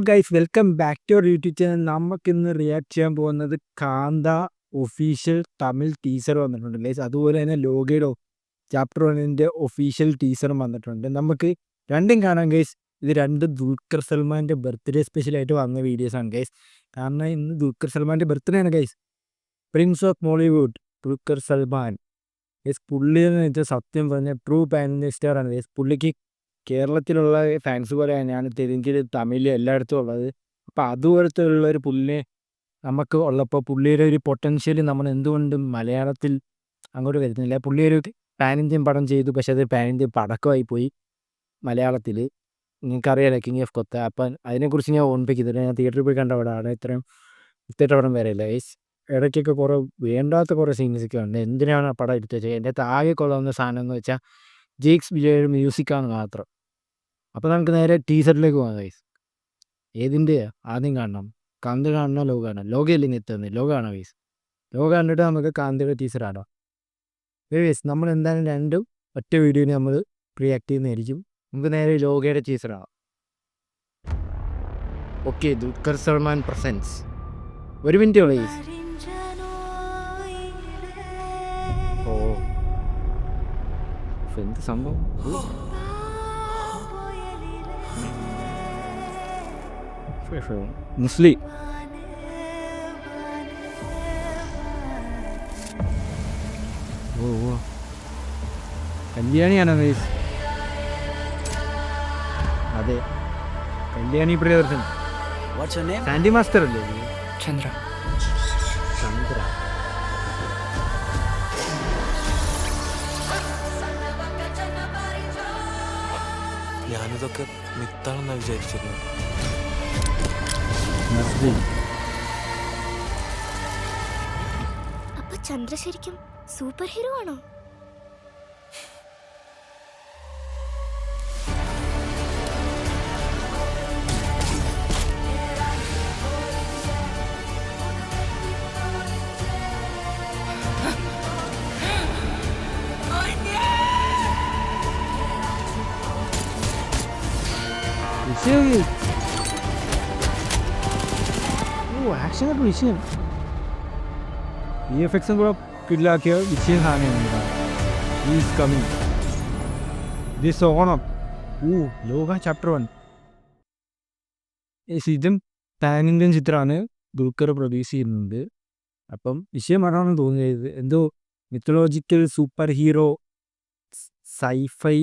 Guys welcome back to our YouTube channel. നമുക്കിന്ന് react ചെയ്യാൻ പോകുന്നത് കാന്ത ഒഫീഷ്യൽ തമിഴ് ടീസർ വന്നിട്ടുണ്ട് ഗൈസ്. അതുപോലെ തന്നെ ലോഗയുടെ ചാപ്റ്റർ 1 ഒഫീഷ്യൽ ടീസറും വന്നിട്ടുണ്ട്. നമുക്ക് രണ്ടും കാണാം ഗൈസ്. ഇത് രണ്ട് ദുൽഖർ സൽമാൻ്റെ ബർത്ത്ഡേ സ്പെഷ്യലായിട്ട് വന്ന വീഡിയോസാണ് ഗൈസ്. കാരണം ഇന്ന് ദുൽഖർ സൽമാൻ്റെ ബർത്ത്ഡേ ആണ് guys. Prince of Mollywood Dulquer Salman guys. പുള്ളി എന്ന് വെച്ചാൽ സത്യം പറഞ്ഞ ട്രൂ പാൻ ഇന്ത്യൻ സ്റ്റാർ ആണ് ഗൈസ്. പുള്ളിക്ക് കേരളത്തിലുള്ള ഫാൻസ് പോലെ തന്നെയാണ് തെലുങ്കിൽ തമിഴ് എല്ലായിടത്തും ഉള്ളത്. അപ്പോൾ അതുപോലത്തെ ഉള്ളൊരു പുള്ളിനെ നമുക്ക് ഉള്ളപ്പോൾ പുള്ളിയുടെ ഒരു പൊട്ടൻഷ്യൽ നമ്മൾ എന്തുകൊണ്ടും മലയാളത്തിൽ അങ്ങോട്ട് വരുന്നില്ല. പുള്ളി ഒരു പാൻ ഇന്ത്യൻ പടം ചെയ്തു, പക്ഷെ അത് പാൻ ഇന്ത്യൻ പടക്കമായി പോയി മലയാളത്തിൽ. നിങ്ങൾക്കറിയാലോ കിങ് ഓഫ് കൊത്ത. അപ്പം അതിനെക്കുറിച്ച് ഞാൻ ഓർമ്മിപ്പിക്കുന്നില്ല. ഞാൻ തിയേറ്ററിൽ പോയി കണ്ട പടമാണ്. ഇത്രയും ഇത്തിരി പടം വരെ ഇല്ല ഗൈസ്. ഇടയ്ക്കൊക്കെ കുറേ വേണ്ടാത്ത കുറേ സീൻസൊക്കെ ഉണ്ട്. എന്തിനാണ് ആ പടം എടുത്ത് വെച്ചത്? എൻ്റെ താഴെ കൊള്ളാവുന്ന സാധനം എന്ന് വെച്ചാൽ ജെയ്ക്സ് വിജയുടെ മ്യൂസിക്കാണ് മാത്രം. അപ്പോൾ നമുക്ക് നേരെ ടീസറിലേക്ക് പോകാം ഗൈസ്. ഏതിൻ്റെ ആദ്യം കാണണം? കാന്ത കാണണോ ലോക കാണണം? ലോകയല്ലേ എത്തുന്നത്? ലോക കാണാം ഗൈസ്. ലോക കണ്ടിട്ട് നമുക്ക് കാന്തയുടെ ടീസർ കാണാം ഗൈസ്. നമ്മൾ എന്തായാലും രണ്ടും ഒറ്റ വീഡിയോയിൽ നമ്മൾ റിയാക്ട് ചെയ്യുന്നതായിരിക്കും. നമുക്ക് നേരെ ലോകയുടെ ടീസർ കാണാം. Okay, Dulquer Salmaan presence. ഒരു മിനിറ്റ് ഗൈസ്. ഓ എന്ത് സംഭവം? മുസ്ലിം ഓ കല്യാണിയാണോ ഗൈസ്? അതെ, കല്യാണി പ്രിയദർശൻ. സാൻഡി മാസ്റ്റർ അല്ലേ? ചന്ദ്ര. ഞാനിതൊക്കെ മിത്താണെന്നാണ് വിചാരിച്ചിരുന്നത്. അപ്പൊ ചന്ദ്ര ശരിക്കും സൂപ്പർ ഹീറോ ആണോ? ആക്ഷനൊക്കെ വിഷയം. VFX കൂടെ കില്ലാക്കിയ വിഷയം സാധനം ഓണം. ലോക ചാപ്റ്റർ 1. ഇതും പാൻ ഇന്ത്യൻ ചിത്രമാണ്. ദുൽഖർ പ്രൊഡ്യൂസ് ചെയ്യുന്നുണ്ട്. അപ്പം വിഷയം പറയാണെന്ന് തോന്നിയത് എന്തോ mythological super hero sci fi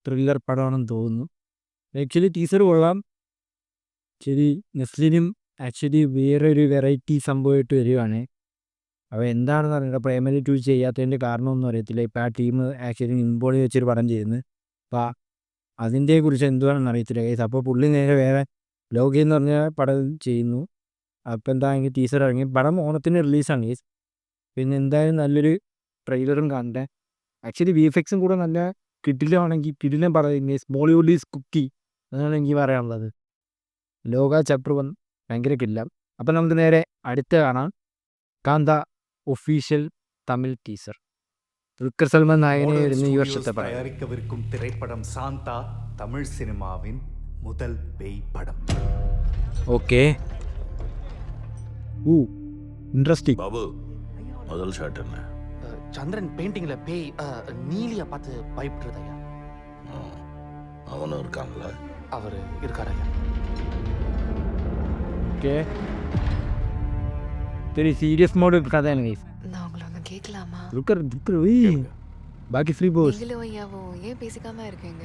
thriller പടമാണെന്ന് തോന്നുന്നു. ആക്ച്വലി ടീസർ കൊള്ളാം. ശരി, നെസ്ലിനും ആക്ച്വലി വേറൊരു വെറൈറ്റി സംഭവമായിട്ട് വരികയാണ്. അപ്പോൾ എന്താണെന്ന് അറിയില്ല. പ്രൈമറി 2 ചെയ്യാത്തതിൻ്റെ കാരണമൊന്നും അറിയത്തില്ല. ഇപ്പോൾ ആ ടീം ആക്ച്വലി ഇൻബോളി വെച്ചൊരു പടം ചെയ്യുന്നു. അപ്പോൾ അതിൻ്റെ കുറിച്ച് എന്തുവാണെന്ന് അറിയത്തില്ല ഗൈസ്. അപ്പോൾ പുള്ളി നേരെ വേറെ ലോക എന്ന് പറഞ്ഞ പടം ചെയ്യുന്നു. അപ്പോൾ എന്താണെങ്കിൽ ടീസർ ഇറങ്ങി. പടം ഓണത്തിന് റിലീസാണ് ഗൈസ്. പിന്നെ എന്തായാലും നല്ലൊരു ട്രെയിലറും കാണട്ടെ. ആക്ച്വലി VFXും കൂടെ നല്ല കിടിലമാണെങ്കിൽ കിടിലം പറയും ഗൈസ്. ബോളിവുഡ് ഈസ് കുക്കി, അതാണ് എനിക്ക് പറയാനുള്ളത്. ലോക ചാപ്റ്റർ 1 ഭയങ്കര കിടിലം. അപ്പം നമുക്ക് നേരെ അടുത്ത കാണാം. കാന്ത ഒഫീഷ്യൽ തമിഴ് ടീസർ. ദുൽഖർ സൽമാൻ നായകനെ വരുന്ന ഈ വർഷത്തെ தயாரிக்கவிருக்கும் திரைப்படம் சாந்தா தமிழ் சினிமாவின் முதல் பேய் படம். Okay, interesting. பாபு, முதல் ஷாட் என்ன? சந்திரன் பெயிண்டிங்ல பேய் நீலிய பார்த்து பயப்படுறது ஐயா. அவனும் இருக்கான்ல? அவர் இருக்காரு ஐயா. ஓகே, சரி, சீரியஸ் மோடு கதையான கைஸ். நான் உங்களை ஒன்று கேட்கலாமா? லுக்கர் பாக்கி ஃப்ரீ போஸ். நீங்களும் ஐயாவும் ஏன் பேசிக்காம இருக்கீங்க?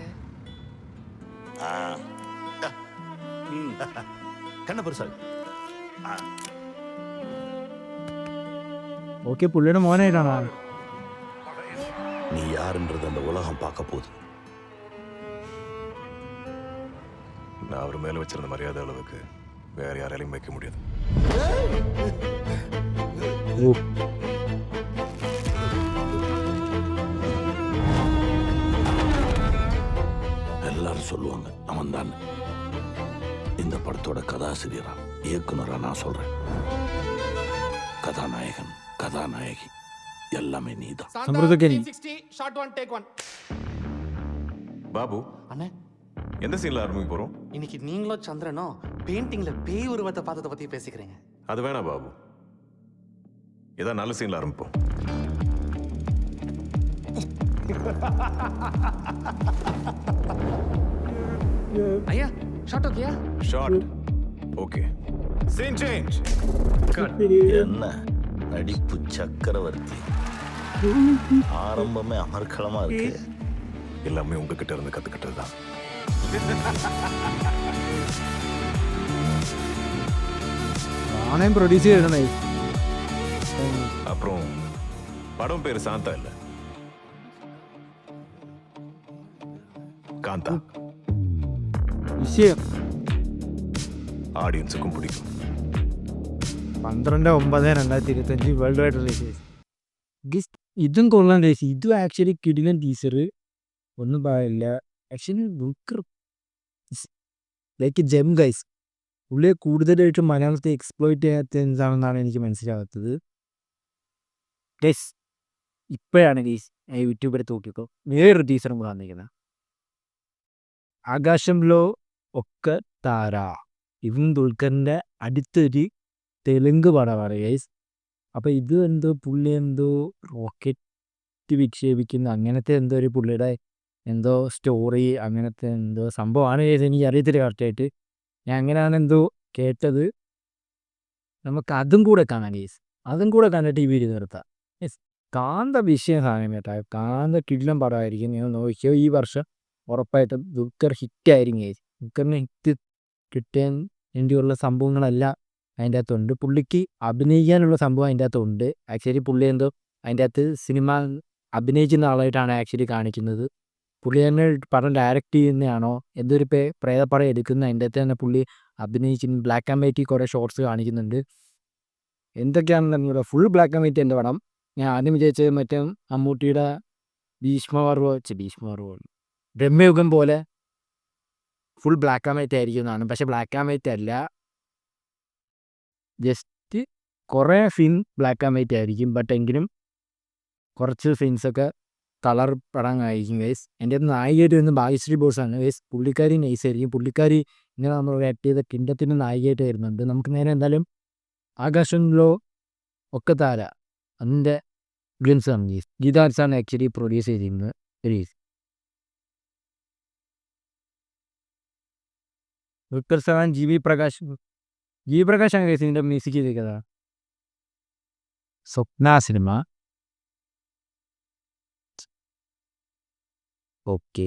கண்ண பெருசாய். ஓகே, புள்ளியோட மோனாயிட்டானா? நீ யாருன்றது அந்த உலகம் பார்க்க போகுது. நான் அவர் மேல வச்சிருந்த மரியாதை அளவுக்கு வேற யாராலையும் வைக்க முடியாது. எல்லாரும் சொல்லுவாங்க அவன் தான். இந்த படத்தோட கதாசிரியரா இயக்குனரா நான் சொல்றேன். கதாநாயகன் கதாநாயகி எல்லாமே நீதான். சம்பிரதகனி. பாபு, அண்ணே, எந்த சீன்ல ஆரம்பிக்க போறோம்? இன்னைக்கு நீங்களும் சந்திரனும் பெயிண்டிங்ல பேய் உருவத்தை பார்த்ததை பத்தி பேசிக்கிறீங்க. அது வேணாம் பாபு. இதான் நல்ல சீன்ல ஆரம்பிப்போம். ஐயா ஷார்ட் ஓகேயா? Shot okay. Scene change. Cut. என்ன நடிப்பு சக்கரவர்த்தி, ஆரம்பமே அமர்க்களமா இருக்கு. எல்லாமே உங்ககிட்ட இருந்து கத்துக்கிட்டது தான். நானே ப்ரொடியூஸ் ചെയ്യണേ. அப்புறம் படம் பேரு சாந்தா இல்ல, காந்தா. വിഷയം ஆடியன்ஸுக்கும் பிடிக்கும். 12/9/2025 വേൾഡ് വൈഡ് റിലീസ്. ഇതും കൊള്ളാൻ രേസ്. ഇതും ആക്ച്വലി കിടിലൻ ടീസർ, ഒന്നും പറയില്ല. Actually Dulquer like gem guys. പുള്ളിയെ കൂടുതലായിട്ട് മലയാളത്തെ എക്സ്പ്ലോയിറ്റ് ചെയ്യാത്ത എന്താണെന്നാണ് എനിക്ക് മനസ്സിലാകാത്തത്. ഗൈസ് ഇപ്പോഴാണ് ഗൈസ് യൂട്യൂബ് എടുത്ത് നോക്കിക്കോ, വേറൊരു ടീച്ചറും വന്നിരിക്കുന്നത്. ആകാശംലോ ഒക്കെ താര. ഇതും ദുൽഖറിൻ്റെ അടുത്തൊരു തെലുങ്ക് പടമാണ് ഗൈസ്. അപ്പോൾ ഇത് എന്തോ പുള്ളി എന്തോ റോക്കറ്റ് വിക്ഷേപിക്കുന്ന അങ്ങനത്തെ എന്തോ ഒരു പുള്ളിയുടെ എന്തോ സ്റ്റോറി അങ്ങനത്തെ എന്തോ സംഭവമാണ് ഗൈസ്. എനിക്ക് അറിയത്തില്ല കറക്റ്റായിട്ട്. ഞാൻ അങ്ങനെയാണ് എന്തോ കേട്ടത്. നമുക്ക് അതും കൂടെ കാണാം ഗൈസ്. അതും കൂടെ കണ്ടിട്ട് ഈ വീഡിയോ നിർത്താം. യെസ്, കാന്ത വിഷയം സാധനം കേട്ടോ. കാന്ത കിടിലൻ പടമായിരിക്കും. നിങ്ങൾ നോക്കിയോ, ഈ വർഷം ഉറപ്പായിട്ടും ദുൽഖർ ഹിറ്റായിരിക്കും ഗൈസ്. ദുൽഖറിന് ഹിറ്റ് കിട്ടാൻ വേണ്ടിയുള്ള സംഭവങ്ങളെല്ലാം അതിൻ്റെ അകത്തുണ്ട്. പുള്ളിക്ക് അഭിനയിക്കാനുള്ള സംഭവം അതിൻ്റെ അകത്തുണ്ട്. ആക്ച്വലി പുള്ളി എന്തോ അതിൻ്റെ അകത്ത് സിനിമ അഭിനയിക്കുന്ന ആളായിട്ടാണ് ആക്ച്വലി കാണിക്കുന്നത്. പുള്ളി തന്നെ പടം ഡയറക്റ്റ് ചെയ്യുന്നതാണോ എന്തൊരു പ്രേതപ്പടം എടുക്കുന്ന അതിൻ്റെ അകത്ത് തന്നെ പുള്ളി അഭിനയിക്കുന്ന. ബ്ലാക്ക് ആൻഡ് വൈറ്റ് കുറേ ഷോർട്സ് കാണിക്കുന്നുണ്ട്. എന്തൊക്കെയാണെന്ന് ഫുൾ ബ്ലാക്ക് ആൻഡ് വൈറ്റ് എൻ്റെ പടം. ഞാൻ ആദ്യം വിചാരിച്ചത് മറ്റേ മമ്മൂട്ടിയുടെ ഭീഷ്മപർവ്വം ബ്രഹ്മയുഗം പോലെ ഫുൾ ബ്ലാക്ക് ആൻഡ് വൈറ്റ് ആയിരിക്കും എന്നാണ്. പക്ഷെ ബ്ലാക്ക് ആൻഡ് വൈറ്റ് അല്ല, ജസ്റ്റ് കുറേ സീൻ ബ്ലാക്ക് ആൻഡ് വൈറ്റ് ആയിരിക്കും. ബട്ട് എങ്കിലും കുറച്ച് സീൻസൊക്കെ കളർ പടം ആയിരിക്കും ഗൈസ്. എൻ്റെ അടുത്ത് നായികയായിട്ട് വരുന്ന ഭാഗ്യശ്രീ ബോസാണ് ഗൈസ്. പുള്ളിക്കാരി നൈസായിരിക്കും. പുള്ളിക്കാരി ഇങ്ങനെ നമ്മൾ ആക്ട് ചെയ്ത കിണ്ടത്തിൻ്റെ നായികയായിട്ട് വരുന്നുണ്ട്. നമുക്ക് നേരെ എന്തായാലും ആകാശംലോ ഒക്കെ താര അതിൻ്റെ ഗ്ലിംസ് ആണ് ഗൈസ്. ഗീതാർസാണ് ആക്ച്വലി പ്രൊഡ്യൂസ് ചെയ്തിരുന്നത് guys. Dulquer Salmaan, G V പ്രകാശാണ് ഗൈസ് ഇതിൻ്റെ മ്യൂസിക് ചെയ്തിരിക്കുന്നത്. സ്വപ്ന സിനിമ. ഓക്കെ,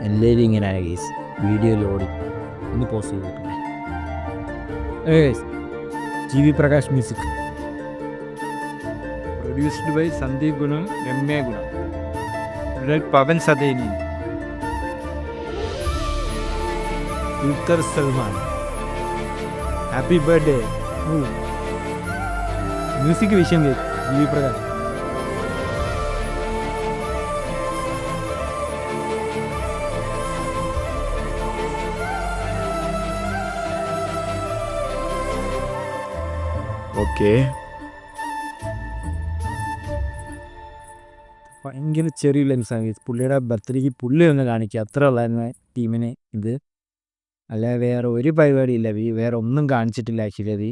എല്ലാവരും ഇങ്ങനെയാണ് ഗൈസ്. വീഡിയോ ലോഡിങ് ഒന്ന് പോസ്റ്റ് ചെയ്തിട്ടുണ്ട്. G V Prakash music, produced by Sandeep Gunnam, Ramya Gunnam, Pavan Sadineni, Dulquer Salmaan. Happy birthday. Music വിഷയം ജി വി പ്രകാശ്. ഓക്കെ, ഭയങ്കര ചെറിയ ലെൻസാണ് പുള്ളിയുടെ ബർത്ത്ഡേക്ക് പുള്ളി ഒന്ന് കാണിക്കുക, അത്ര ഉള്ളായിരുന്നു ടീമിന് ഇത്. അല്ല വേറെ ഒരു പരിപാടിയില്ല, വേറെ ഒന്നും കാണിച്ചിട്ടില്ല ആക്ച്വലി. അത്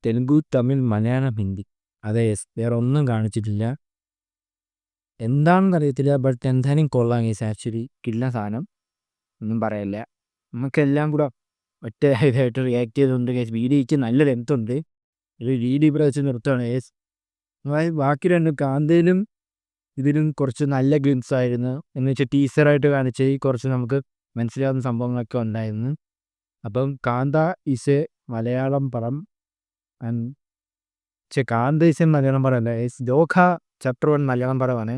തെലുങ്കു, തമിഴ്, മലയാളം, ഹിന്ദി, അതെ വേറെ ഒന്നും കാണിച്ചിട്ടില്ല. എന്താണെന്ന് അറിയത്തില്ല, ബട്ട് എന്തായാലും കൊള്ളാം ഗൈസ്. ആക്ച്വലി കില്ല സാധനം, ഒന്നും പറയല്ല. നമുക്കെല്ലാം കൂടെ ഒറ്റ ഇതായിട്ട് റിയാക്ട് ചെയ്തുകൊണ്ട് ഗൈസ്. വീഡിയോയ്ക്ക് നല്ല ലെങ്ത് ഉണ്ട്. ഒരു വീഡിയോ ഇവിടെ വെച്ച് നിർത്തുകയാണ് ഗൈസ്. ബാക്കി രണ്ടും കാന്തയിലും ഇതിലും കുറച്ച് നല്ല ഗ്ലിംസ് ആയിരുന്നു. എന്ന് വെച്ചാൽ ടീസറായിട്ട് കാണിച്ച് കുറച്ച് നമുക്ക് മനസ്സിലാവുന്ന സംഭവങ്ങളൊക്കെ ഉണ്ടായിരുന്നു. അപ്പം കാന്ത ഈസ് എ മലയാളം പടം. കാന്ത ഈസ് എ മലയാളം പടമല്ല, ലോക ചാപ്റ്റർ 1 മലയാളം പടമാണ്.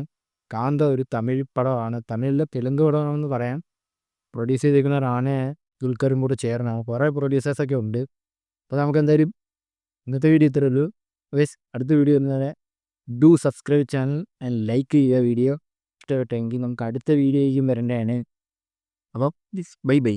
കാന്ത ഒരു തമിഴ് പടമാണ്. തമിഴിലെ തെലുങ്ക് പടമാണെന്ന് പറയാം. പ്രൊഡ്യൂസ് ചെയ്തിരിക്കുന്ന റാണെ ദുൽഖറും കൂടെ ചേർന്നാണ്. കുറേ പ്രൊഡ്യൂസേഴ്സൊക്കെ ഉണ്ട്. അപ്പോൾ നമുക്ക് എന്തായാലും ഇന്നത്തെ വീഡിയോ ഇത്രയേ ഉള്ളൂ. അടുത്ത വീഡിയോ വരുന്നവരെ do subscribe channel and like ചെയ്യുക വീഡിയോ ഇഷ്ടപ്പെട്ടെങ്കിൽ. നമുക്ക് അടുത്ത വീഡിയോയ്ക്കും വരേണ്ടതാണ്. അപ്പം ബൈ ബൈ.